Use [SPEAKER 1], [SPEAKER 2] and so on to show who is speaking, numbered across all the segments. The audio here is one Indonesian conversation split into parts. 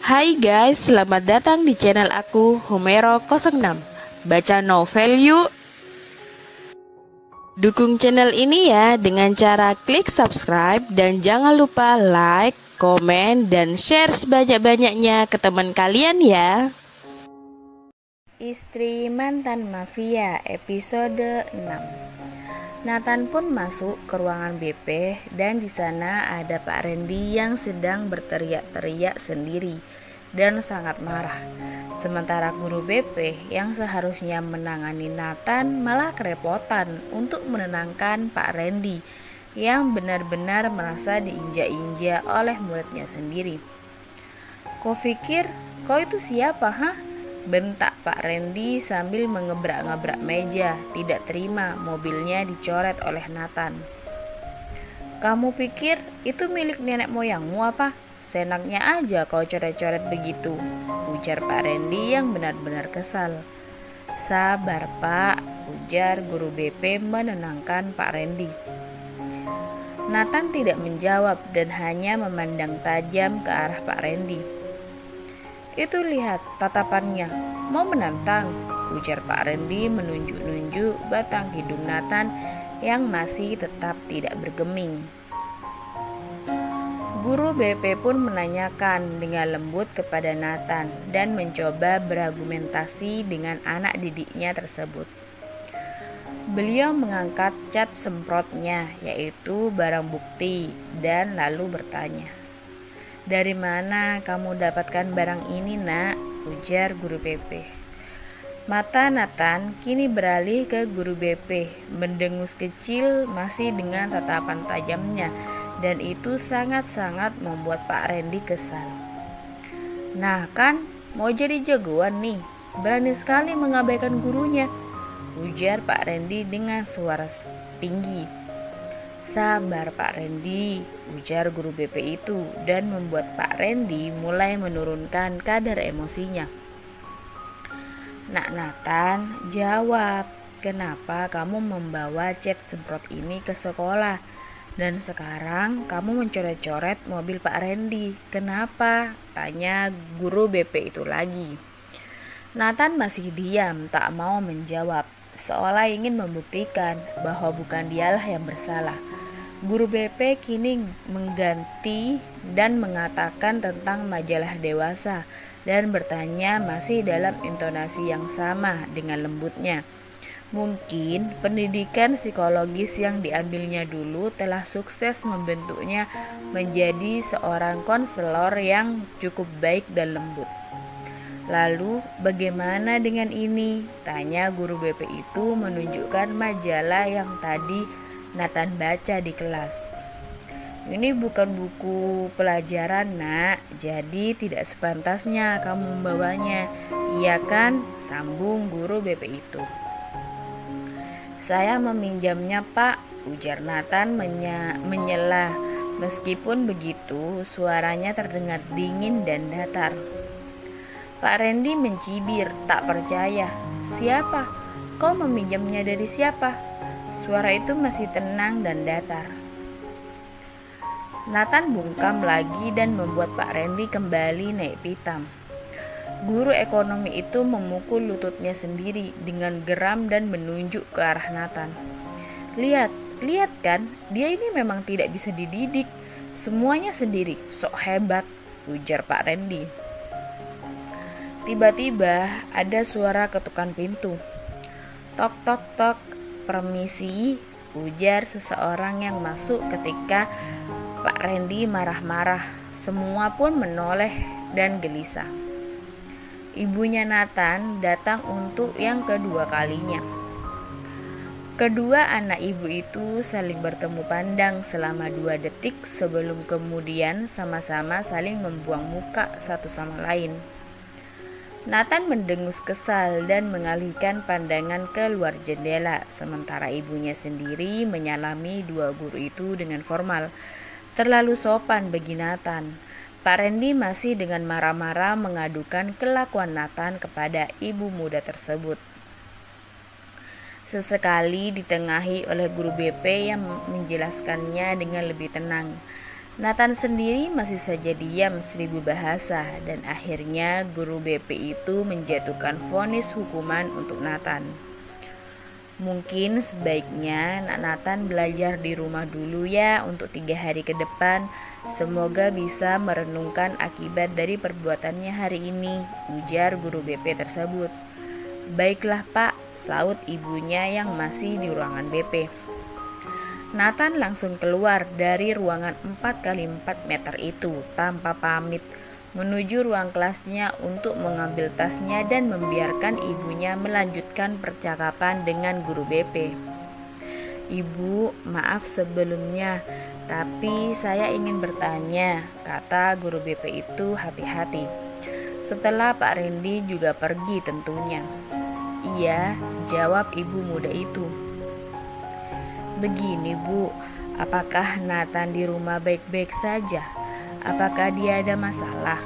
[SPEAKER 1] Hai guys, selamat datang di channel aku Homero06. Baca novel yuk. Dukung channel ini ya dengan cara klik subscribe dan jangan lupa like, komen, dan share sebanyak-banyaknya ke teman kalian ya.
[SPEAKER 2] Istri Mantan Mafia episode 6. Nathan pun masuk ke ruangan BP dan di sana ada Pak Randy yang sedang berteriak-teriak sendiri dan sangat marah. Sementara guru BP yang seharusnya menangani Nathan malah kerepotan untuk menenangkan Pak Randy yang benar-benar merasa diinjak-injak oleh muridnya sendiri. "Kau pikir kau itu siapa, hah?" bentak Pak Randy sambil mengebrak-ngebrak meja, tidak terima mobilnya dicoret oleh Nathan. "Kamu pikir itu milik nenek moyangmu apa? Senaknya aja kau coret-coret begitu," ujar Pak Randy yang benar-benar kesal. "Sabar Pak," ujar guru BP menenangkan Pak Randy. Nathan tidak menjawab dan hanya memandang tajam ke arah Pak Randy. "Itu lihat tatapannya, mau menantang," ujar Pak Randy menunjuk-nunjuk batang hidung Nathan yang masih tetap tidak bergeming. Guru BP pun menanyakan dengan lembut kepada Nathan dan mencoba berargumentasi dengan anak didiknya tersebut. Beliau mengangkat cat semprotnya, yaitu barang bukti, dan lalu bertanya, "Dari mana kamu dapatkan barang ini, Nak?" ujar guru BP. Mata Nathan kini beralih ke guru BP, mendengus kecil masih dengan tatapan tajamnya, dan itu sangat-sangat membuat Pak Randy kesal. "Nah kan, mau jadi jagoan nih, berani sekali mengabaikan gurunya," ujar Pak Randy dengan suara tinggi. "Sabar Pak Randy," ujar guru BP itu dan membuat Pak Randy mulai menurunkan kadar emosinya. "Nak Nathan, jawab, kenapa kamu membawa cat semprot ini ke sekolah? Dan sekarang kamu mencoret-coret mobil Pak Randy. Kenapa?" tanya guru BP itu lagi. Nathan masih diam, tak mau menjawab, seolah ingin membuktikan bahwa bukan dialah yang bersalah. Guru BP kini mengganti dan mengatakan tentang majalah dewasa dan bertanya masih dalam intonasi yang sama dengan lembutnya. Mungkin pendidikan psikologis yang diambilnya dulu telah sukses membentuknya menjadi seorang konselor yang cukup baik dan lembut. "Lalu bagaimana dengan ini?" tanya guru BP itu menunjukkan majalah yang tadi Nathan baca di kelas. "Ini bukan buku pelajaran, Nak, jadi tidak sepantasnya kamu membawanya, iya kan?" sambung guru BP itu. "Saya meminjamnya, Pak," ujar Nathan menyela. Meskipun begitu, suaranya terdengar dingin dan datar. Pak Randy mencibir, tak percaya. "Siapa? Kau meminjamnya dari siapa?" Suara itu masih tenang dan datar. Nathan bungkam lagi dan membuat Pak Randy kembali naik pitam. Guru ekonomi itu memukul lututnya sendiri dengan geram dan menunjuk ke arah Nathan. Lihat kan, dia ini memang tidak bisa dididik. Semuanya sendiri, sok hebat," ujar Pak Randy. Tiba-tiba ada suara ketukan pintu. "Tok tok tok, permisi," ujar seseorang yang masuk ketika Pak Randy marah-marah. Semua pun menoleh dan gelisah. Ibunya Nathan datang untuk yang kedua kalinya. Kedua anak ibu itu saling bertemu pandang selama 2 detik sebelum kemudian sama-sama saling membuang muka satu sama lain. Nathan mendengus kesal dan mengalihkan pandangan ke luar jendela, sementara ibunya sendiri menyalami dua guru itu dengan formal. Terlalu sopan bagi Nathan. Pak Randy masih dengan marah-marah mengadukan kelakuan Nathan kepada ibu muda tersebut. Sesekali ditengahi oleh guru BP yang menjelaskannya dengan lebih tenang. Nathan sendiri masih saja diam 1000 bahasa dan akhirnya guru BP itu menjatuhkan vonis hukuman untuk Nathan. Mungkin sebaiknya Nathan belajar di rumah dulu ya untuk 3 hari ke depan. Semoga bisa merenungkan akibat dari perbuatannya hari ini, ujar guru BP tersebut. Baiklah Pak, saut ibunya yang masih di ruangan BP. Nathan langsung keluar dari ruangan 4x4 meter itu tanpa pamit menuju ruang kelasnya untuk mengambil tasnya dan membiarkan ibunya melanjutkan percakapan dengan guru BP. Ibu, maaf sebelumnya, tapi saya ingin bertanya, kata guru BP itu hati-hati. Setelah Pak Randy juga pergi tentunya. Iya, jawab ibu muda itu. Begini Bu, apakah Nathan di rumah baik-baik saja? Apakah dia ada masalah?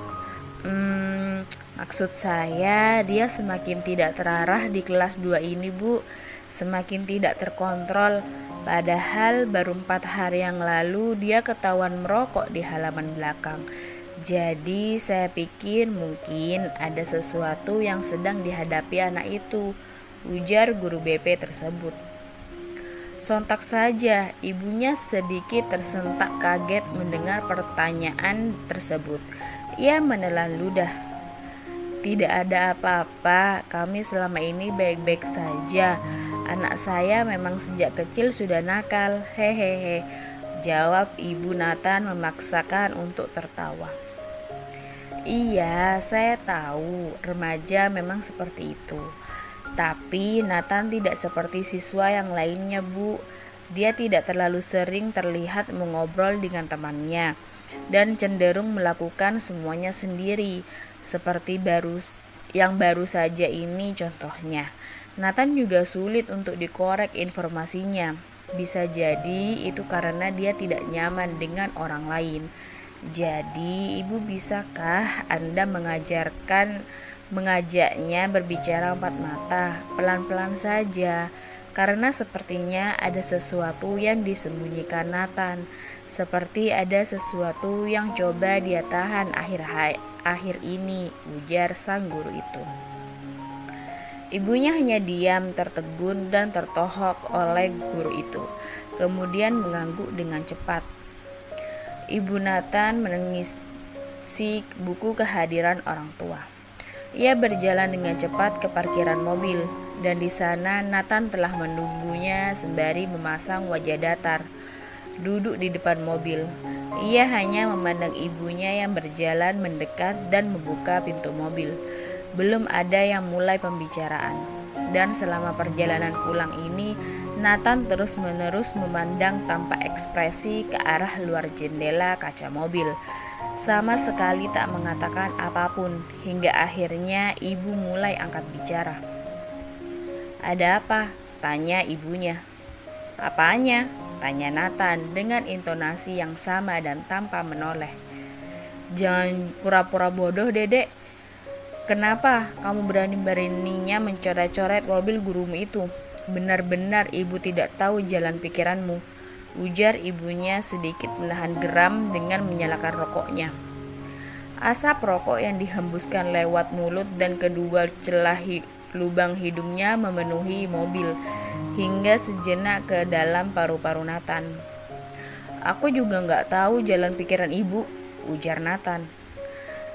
[SPEAKER 2] Maksud saya dia semakin tidak terarah di kelas 2 ini Bu, semakin tidak terkontrol. Padahal baru 4 hari yang lalu dia ketahuan merokok di halaman belakang. Jadi saya pikir mungkin ada sesuatu yang sedang dihadapi anak itu, ujar guru BP tersebut. Sontak saja, ibunya sedikit tersentak kaget mendengar pertanyaan tersebut. Ia menelan ludah. Tidak ada apa-apa, kami selama ini baik-baik saja. Anak saya memang sejak kecil sudah nakal, hehehe. Jawab ibu Nathan memaksakan untuk tertawa. Iya, saya tahu, remaja memang seperti itu. Tapi Nathan tidak seperti siswa yang lainnya Bu. Dia tidak terlalu sering terlihat mengobrol dengan temannya dan cenderung melakukan semuanya sendiri, seperti yang baru saja ini contohnya. Nathan juga sulit untuk dikorek informasinya. Bisa jadi itu karena dia tidak nyaman dengan orang lain. Jadi, Ibu bisakah Anda mengajaknya berbicara empat mata, pelan-pelan saja, karena sepertinya ada sesuatu yang disembunyikan Nathan, seperti ada sesuatu yang coba dia tahan akhir ini, ujar sang guru itu. Ibunya hanya diam, tertegun dan tertohok oleh guru itu, kemudian mengangguk dengan cepat. Ibu Nathan menangisi buku kehadiran orang tua. Ia berjalan dengan cepat ke parkiran mobil, dan di sana Nathan telah menunggunya sembari memasang wajah datar, duduk di depan mobil. Ia hanya memandang ibunya yang berjalan mendekat dan membuka pintu mobil. Belum ada yang mulai pembicaraan. Dan selama perjalanan pulang ini, Nathan terus-menerus memandang tanpa ekspresi ke arah luar jendela kaca mobil. Sama sekali tak mengatakan apapun, hingga akhirnya ibu mulai angkat bicara. Ada apa? Tanya ibunya. Apanya? Tanya Nathan dengan intonasi yang sama dan tanpa menoleh. Jangan pura-pura bodoh, Dedek. Kenapa kamu berani-beraninya mencoret-coret mobil gurumu itu? Benar-benar ibu tidak tahu jalan pikiranmu, ujar ibunya sedikit menahan geram dengan menyalakan rokoknya. Asap rokok yang dihembuskan lewat mulut dan kedua celah lubang hidungnya memenuhi mobil hingga sejenak ke dalam paru-paru Nathan. Aku juga gak tahu jalan pikiran ibu, ujar Nathan.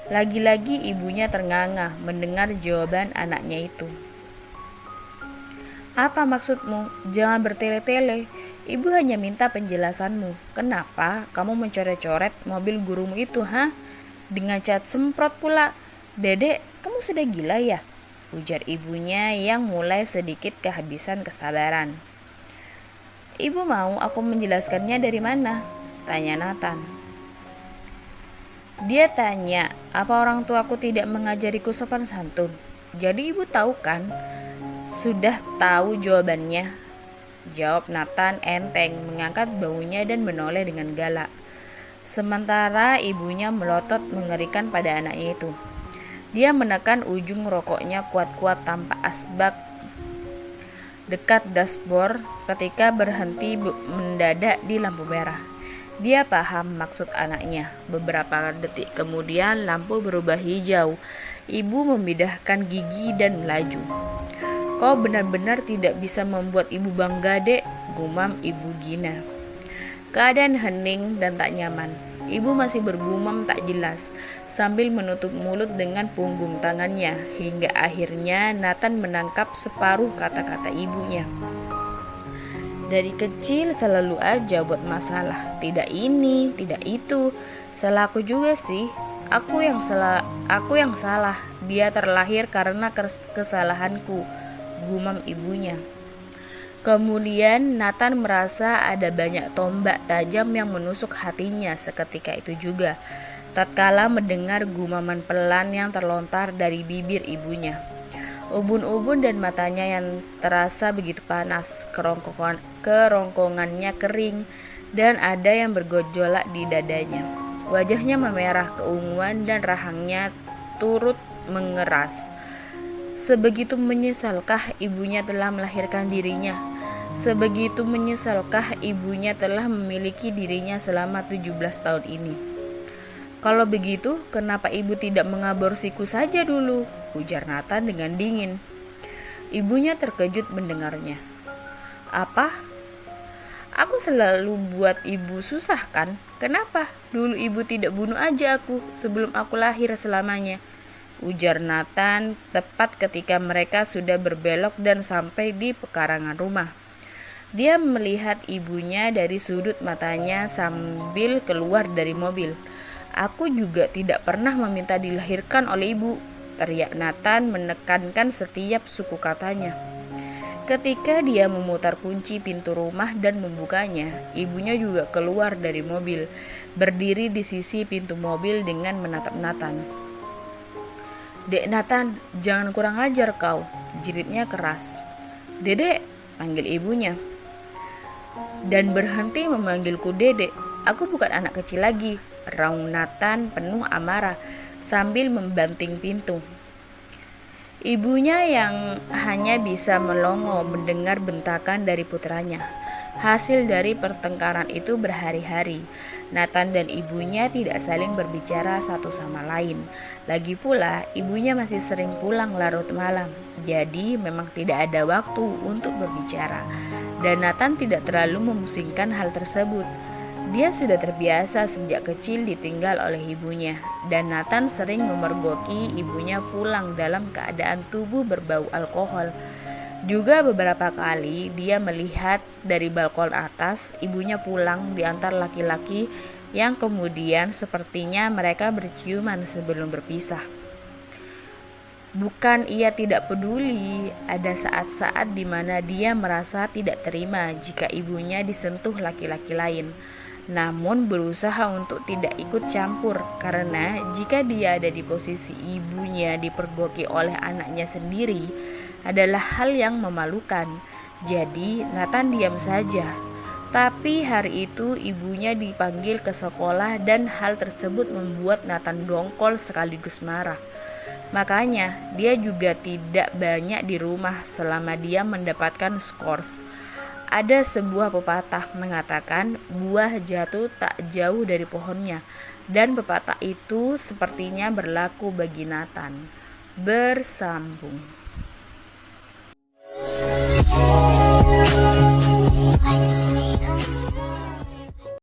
[SPEAKER 2] Lagi-lagi ibunya ternganga mendengar jawaban anaknya itu. Apa maksudmu? Jangan bertele-tele. Ibu hanya minta penjelasanmu. Kenapa kamu mencoret-coret mobil gurumu itu, ha? Dengan cat semprot pula. Dedek, kamu sudah gila ya? Ujar ibunya yang mulai sedikit kehabisan kesabaran. Ibu mau aku menjelaskannya dari mana? Tanya Nathan. Dia tanya, apa orang tuaku tidak mengajariku sopan santun? Jadi ibu tahu kan? Sudah tahu jawabannya, jawab Nathan enteng, mengangkat baunya dan menoleh dengan galak. Sementara ibunya melotot mengerikan pada anaknya itu. Dia menekan ujung rokoknya kuat-kuat tanpa asbak dekat dashboard ketika berhenti mendadak di lampu merah. Dia paham maksud anaknya. Beberapa detik kemudian lampu berubah hijau. Ibu memindahkan gigi dan melaju. "Kau benar-benar tidak bisa membuat ibu bangga, Dek," gumam Ibu Gina. Keadaan hening dan tak nyaman. Ibu masih bergumam tak jelas sambil menutup mulut dengan punggung tangannya, hingga akhirnya Nathan menangkap separuh kata-kata ibunya. "Dari kecil selalu aja buat masalah. Tidak ini, tidak itu. Salah aku juga sih. Aku yang salah. Dia terlahir karena kesalahanku," gumam ibunya. Kemudian Nathan merasa ada banyak tombak tajam yang menusuk hatinya seketika itu juga, tatkala mendengar gumaman pelan yang terlontar dari bibir ibunya. Ubun-ubun dan matanya yang terasa begitu panas, kerongkongannya kering, dan ada yang bergejolak di dadanya. Wajahnya memerah keunguan dan rahangnya turut mengeras. Sebegitu menyesalkah ibunya telah melahirkan dirinya? Sebegitu menyesalkah ibunya telah memiliki dirinya selama 17 tahun ini? "Kalau begitu, kenapa ibu tidak mengaborsiku saja dulu?" ujar Nathan dengan dingin. Ibunya terkejut mendengarnya. "Apa? Aku selalu buat ibu susah kan? Kenapa? Dulu ibu tidak bunuh aja aku sebelum aku lahir selamanya," ujar Nathan tepat ketika mereka sudah berbelok dan sampai di pekarangan rumah. Dia melihat ibunya dari sudut matanya sambil keluar dari mobil. "Aku juga tidak pernah meminta dilahirkan oleh ibu," teriak Nathan menekankan setiap suku katanya. Ketika dia memutar kunci pintu rumah dan membukanya, ibunya juga keluar dari mobil, berdiri di sisi pintu mobil dengan menatap Nathan. "Dek Nathan, jangan kurang ajar kau," jeritnya keras. "Dedek," panggil ibunya. "Dan berhenti memanggilku Dedek. Aku bukan anak kecil lagi," raung Nathan penuh amarah sambil membanting pintu. Ibunya yang hanya bisa melongo mendengar bentakan dari putranya. Hasil dari pertengkaran itu berhari-hari. Nathan dan ibunya tidak saling berbicara satu sama lain. Lagi pula, ibunya masih sering pulang larut malam. Jadi memang tidak ada waktu untuk berbicara. Dan Nathan tidak terlalu memusingkan hal tersebut. Dia sudah terbiasa sejak kecil ditinggal oleh ibunya. Dan Nathan sering memergoki ibunya pulang dalam keadaan tubuh berbau alkohol. Juga beberapa kali dia melihat dari balkon atas ibunya pulang diantar laki-laki yang kemudian sepertinya mereka berciuman sebelum berpisah. Bukan ia tidak peduli, ada saat-saat di mana dia merasa tidak terima jika ibunya disentuh laki-laki lain. Namun berusaha untuk tidak ikut campur karena jika dia ada di posisi ibunya dipergoki oleh anaknya sendiri adalah hal yang memalukan. Jadi Nathan diam saja. Tapi hari itu ibunya dipanggil ke sekolah dan hal tersebut membuat Nathan dongkol sekaligus marah. Makanya dia juga tidak banyak di rumah selama dia mendapatkan skors. Ada sebuah pepatah mengatakan buah jatuh tak jauh dari pohonnya, dan pepatah itu sepertinya berlaku bagi Nathan. Bersambung.